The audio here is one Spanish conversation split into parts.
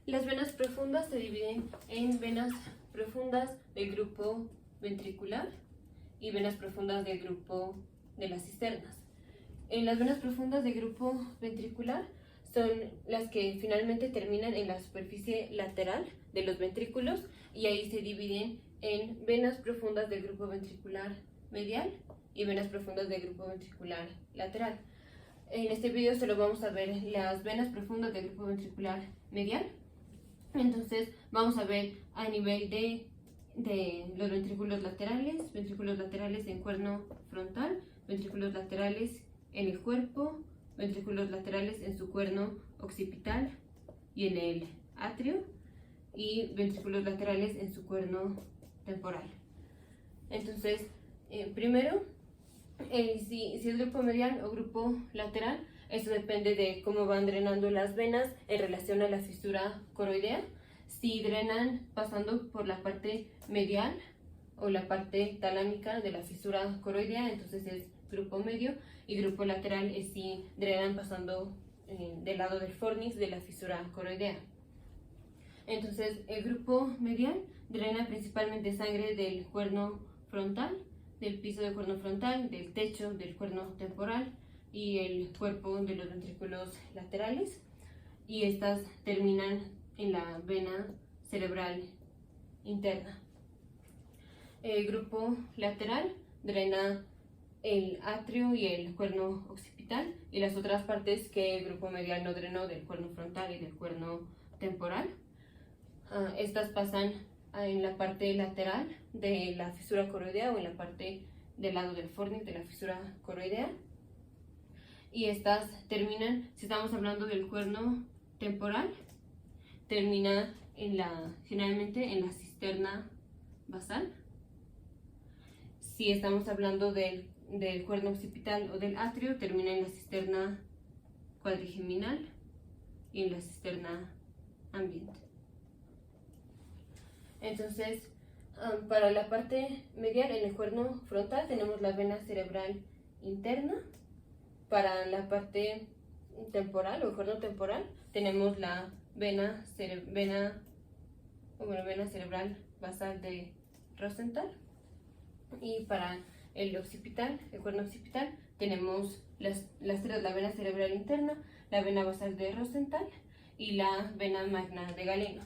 Las venas profundas se dividen en venas profundas del grupo ventricular y venas profundas del grupo de las cisternas. En las venas profundas del grupo ventricular son las que finalmente terminan en la superficie lateral de los ventrículos y ahí se dividen en venas profundas del grupo ventricular medial y venas profundas del grupo ventricular lateral. En este video solo vamos a ver las venas profundas del grupo ventricular medial. Entonces vamos a ver a nivel de los ventrículos laterales en cuerno frontal, ventrículos laterales en el cuerpo, ventrículos laterales en su cuerno occipital y en el atrio, y ventrículos laterales en su cuerno temporal. Entonces, primero, si es grupo medial o grupo lateral, eso depende de cómo van drenando las venas en relación a la fisura coroidea. Si drenan pasando por la parte medial o la parte talámica de la fisura coroidea, entonces es grupo medio, y grupo lateral es si drenan pasando del lado del fornix de la fisura coroidea. Entonces, el grupo medial drena principalmente sangre del cuerno frontal, del piso del cuerno frontal, del techo del cuerno temporal y el cuerpo de los ventrículos laterales, y estas terminan en la vena cerebral interna. El grupo lateral drena el atrio y el cuerno occipital y las otras partes que el grupo medial no drenó del cuerno frontal y del cuerno temporal. Estas pasan en la parte lateral de la fisura coroidea o en la parte del lado del fornix de la fisura coroidea, y estas terminan, si estamos hablando del cuerno temporal, termina generalmente en la cisterna basal. Si estamos hablando del cuerno occipital o del atrio, termina en la cisterna cuadrigeminal y en la cisterna ambiente. Entonces, para la parte medial, en el cuerno frontal, tenemos la vena cerebral interna. Para la parte temporal o el cuerno temporal, tenemos la vena cerebral basal de Rosenthal. Y para el occipital, el cuerno occipital, tenemos las tres: la vena cerebral interna, la vena basal de Rosenthal y la vena magna de Galeno.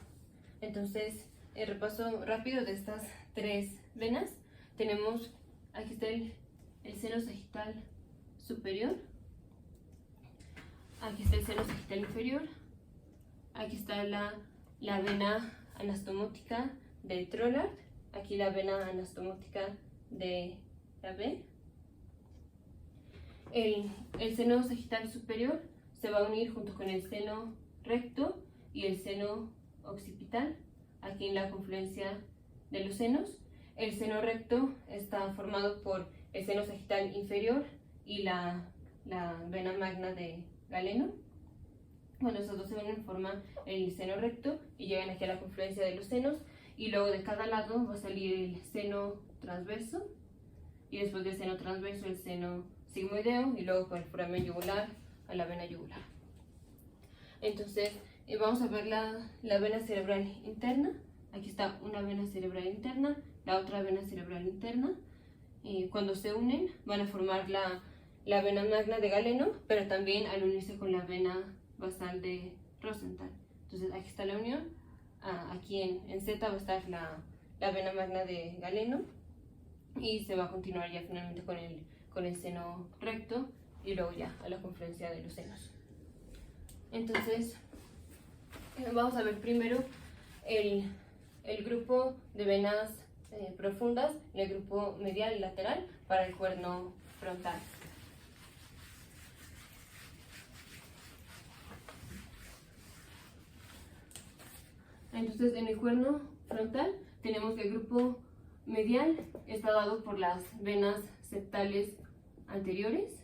Entonces, el repaso rápido de estas tres venas: tenemos, aquí está el seno sagital superior, aquí está el seno sagital inferior, aquí está la vena anastomótica de Trollard, aquí la vena anastomótica de la B. El seno sagital superior se va a unir junto con el seno recto y el seno occipital, aquí en la confluencia de los senos. El seno recto está formado por el seno sagital inferior y la vena magna de Galeno. Cuando esos dos se unen forman el seno recto y llegan aquí a la confluencia de los senos, y luego de cada lado va a salir el seno transverso, y después del seno transverso el seno sigmoideo, y luego por el foramen yugular a la vena yugular. Entonces, vamos a ver la vena cerebral interna. Aquí está una vena cerebral interna, la otra vena cerebral interna. Cuando se unen van a formar la vena magna de Galeno, pero también al unirse con la vena basal de Rosenthal. Entonces aquí está la unión. Aquí en Z va a estar la vena magna de Galeno, y se va a continuar ya finalmente con el seno recto y luego ya a la confluencia de los senos. Entonces, vamos a ver primero el grupo de venas profundas, el grupo medial y lateral para el cuerno frontal. Entonces, en el cuerno frontal tenemos que el grupo medial está dado por las venas septales anteriores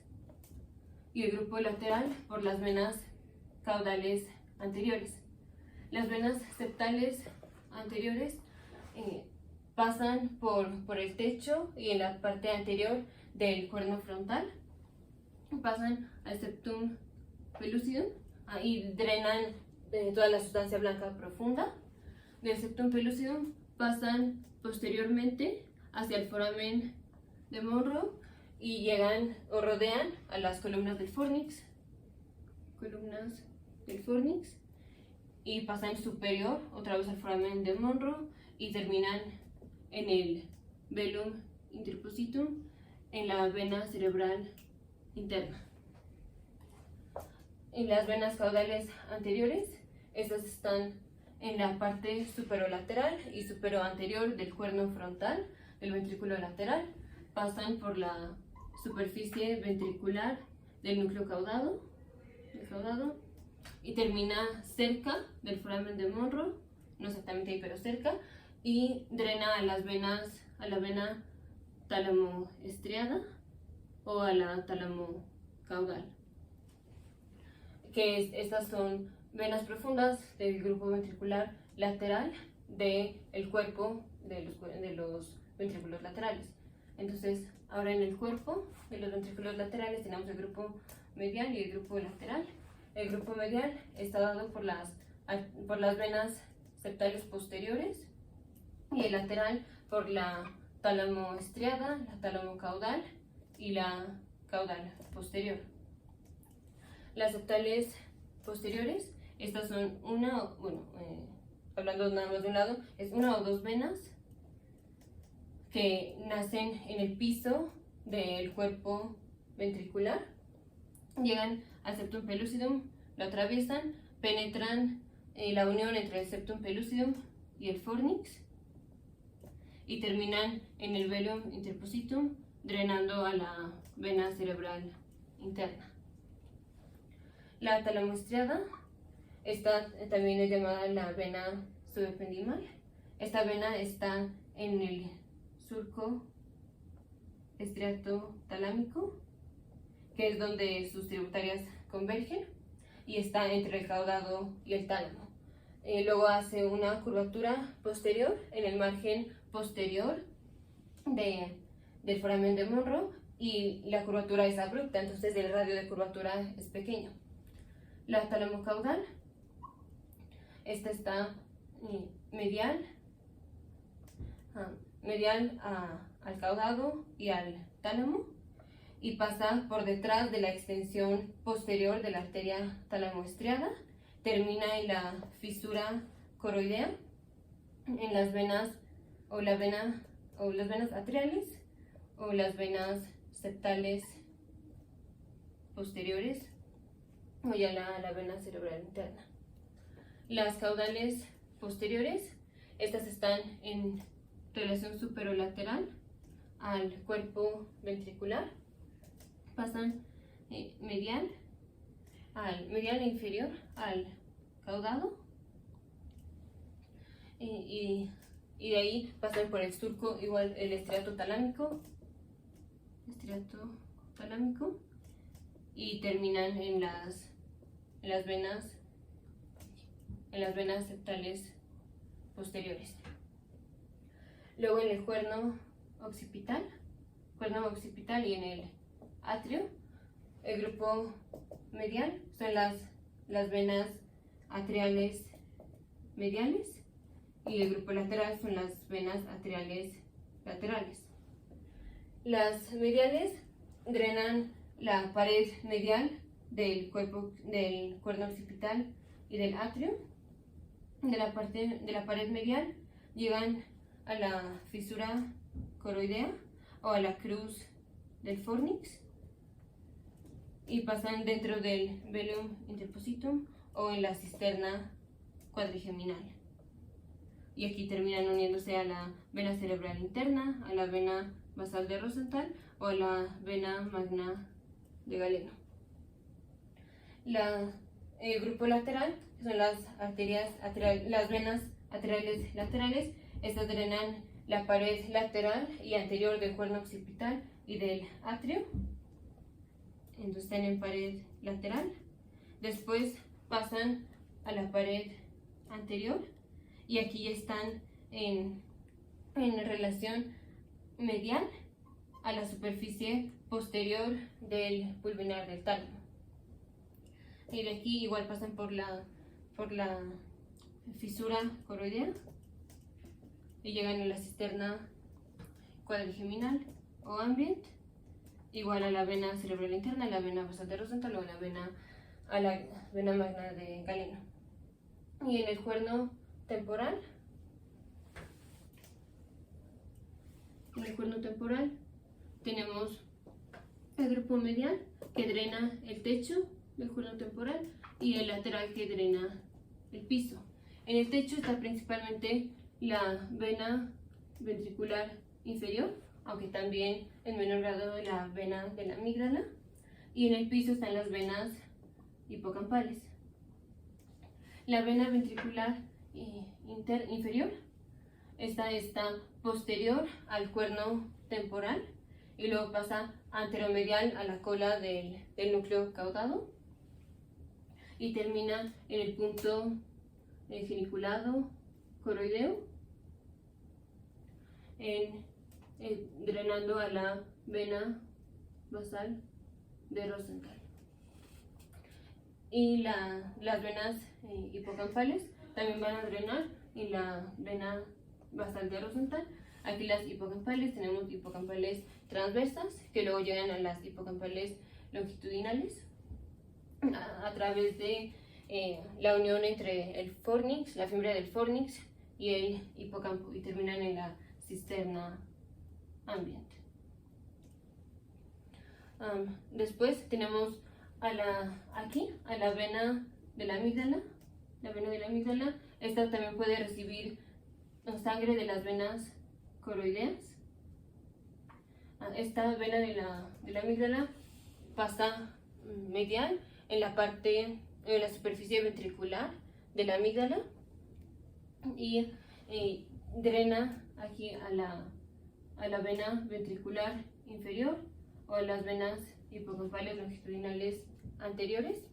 y el grupo lateral por las venas caudales anteriores. Las venas septales anteriores pasan por el techo y en la parte anterior del cuerno frontal, pasan al septum pellucidum y drenan toda la sustancia blanca profunda. Del septum pellucidum pasan posteriormente hacia el foramen de Monro y llegan o rodean a las columnas del fornix, y pasan superior otra vez al foramen de Monro y terminan en el velum interpositum, en la vena cerebral interna. En las venas caudales anteriores, estas están en la parte superolateral y superoanterior del cuerno frontal del ventrículo lateral, pasan por la superficie ventricular del núcleo caudado y termina cerca del foramen de Monro, no exactamente ahí pero cerca, y drena a las venas, a la vena tálamo-estriada o a la tálamo caudal, estas son venas profundas del grupo ventricular lateral del cuerpo de los ventrículos laterales. Entonces, ahora en el cuerpo de los ventrículos laterales tenemos el grupo medial y el grupo lateral. El grupo medial está dado por las venas septales posteriores y el lateral por la tálamo estriada, la tálamo caudal y la caudal posterior. Las septales posteriores, estas son hablando nada más de un lado, es una o dos venas que nacen en el piso del cuerpo ventricular, llegan al septum pellucidum, lo atraviesan, penetran la unión entre el septum pellucidum y el fornix y terminan en el velum interpositum, drenando a la vena cerebral interna. La talamoestriada, esta también es llamada la vena subependimal. Esta vena está en el surco estriatotalámico, que es donde sus tributarias convergen, y está entre el caudado y el tálamo. Luego hace una curvatura posterior en el margen posterior del foramen de Monro, y la curvatura es abrupta, entonces el radio de curvatura es pequeño. La tálamo caudal, esta está medial al caudado y al tálamo, y pasa por detrás de la extensión posterior de la arteria talamoestriada, termina en la fisura coroidea, en las venas las venas atriales o las venas septales posteriores, o ya la vena cerebral interna. Las caudales posteriores, estas están en relación superolateral al cuerpo ventricular, pasan medial e inferior al caudado, y de ahí pasan por el surco, igual el estriatotalámico, y terminan en las venas septales posteriores. Luego en el cuerno occipital y en el atrio, el grupo medial son las venas atriales mediales, y el grupo lateral son las venas atriales laterales. Las mediales drenan la pared medial del cuerno occipital y del atrio. De la pared medial llegan a la fisura coroidea o a la cruz del fornix y pasan dentro del velum interpositum o en la cisterna cuadrigeminal. Y aquí terminan uniéndose a la vena cerebral interna, a la vena basal de Rosenthal o a la vena magna de Galeno. El grupo lateral son las venas atriales laterales. Estas drenan la pared lateral y anterior del cuerno occipital y del atrio. Entonces están en pared lateral. Después pasan a la pared anterior y aquí están en relación medial a la superficie posterior del pulvinar del tálamo. Y de aquí igual pasan por por la fisura coroidea y llegan a la cisterna cuadrigeminal o ambient, igual a la vena cerebral interna, a la vena basal de Rosenthal o a la vena magna de Galeno. Y en el cuerno temporal, tenemos el grupo medial que drena el techo del cuerno temporal y el lateral que drena el piso. En el techo está principalmente la vena ventricular inferior, aunque también en menor grado la vena de la amígdala, y en el piso están las venas hipocampales. La vena ventricular inferior está posterior al cuerno temporal y luego pasa anteromedial a la cola del núcleo caudado y termina en el punto geniculado coroideo, drenando a la vena basal de Rosenthal. Y las venas hipocampales también van a drenar en la vena basal de Rosenthal. Aquí las hipocampales, tenemos hipocampales transversas que luego llegan a las hipocampales longitudinales a través de la unión entre el fornix, la fibra del fornix y el hipocampo, y terminan en la cisterna ambient. Después tenemos aquí a la vena de la amígdala. La vena de la amígdala, esta también puede recibir sangre de las venas coroideas. Esta vena de la amígdala pasa medial en la superficie ventricular de la amígdala y drena aquí a la vena ventricular inferior o a las venas hipocampales longitudinales anteriores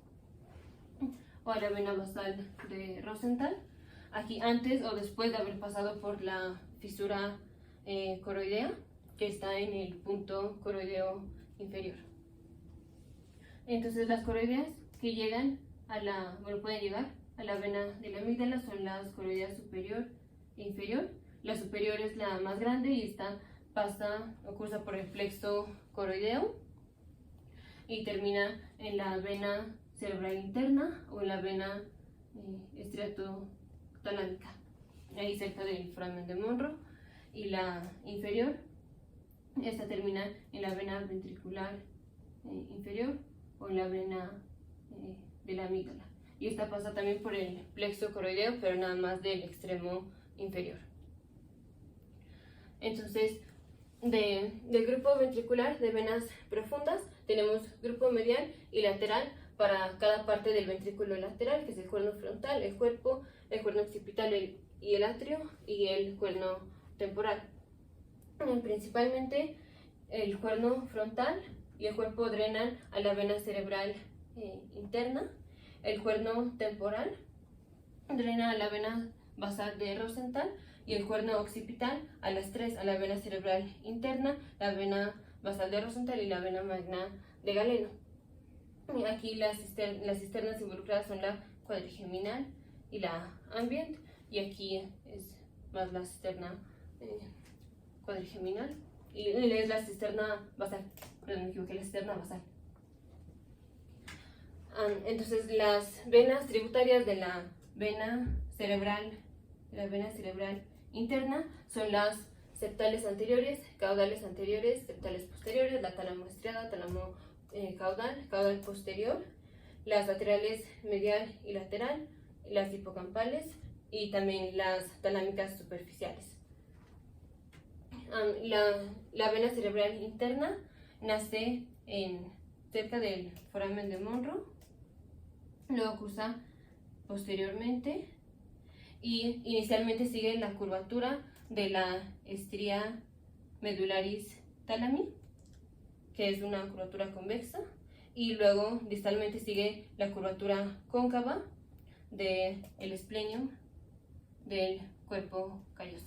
o a la vena basal de Rosenthal, aquí antes o después de haber pasado por la fisura coroidea que está en el punto coroideo inferior. Entonces las coroideas que llegan pueden llegar a la vena de la amígdala son las coroideas superior e inferior. La superior es la más grande y esta cursa por el plexo coroideo y termina en la vena cerebral interna o en la vena estriatotalámica, ahí cerca del foramen de Monro. Y la inferior, esta termina en la vena ventricular inferior o en la vena de la amígdala. Y esta pasa también por el plexo coroideo, pero nada más del extremo inferior. Entonces, del grupo ventricular de venas profundas, tenemos grupo medial y lateral para cada parte del ventrículo lateral, que es el cuerno frontal, el cuerno occipital y el atrio, y el cuerno temporal. Principalmente el cuerno frontal y el cuerpo drenan a la vena cerebral interna. El cuerno temporal drena a la vena basal de Rosenthal y el cuerno occipital a las tres, a la vena cerebral interna, la vena basal de Rosenthal y la vena magna de Galeno. Y aquí las cisternas involucradas son la cuadrigeminal y la ambient, y aquí es más la cisterna cuadrigeminal y es la cisterna basal, perdón, me equivoqué, la cisterna basal. Entonces las venas tributarias de la vena cerebral interna son las septales anteriores, caudales anteriores, septales posteriores, la tálamo estriada, tálamo caudal posterior, las laterales medial y lateral, las hipocampales y también las talámicas superficiales. La vena cerebral interna nace cerca del foramen de Monro, luego cursa posteriormente y inicialmente sigue la curvatura de la estría medularis thalami, que es una curvatura convexa, y luego distalmente sigue la curvatura cóncava del esplenium del cuerpo calloso.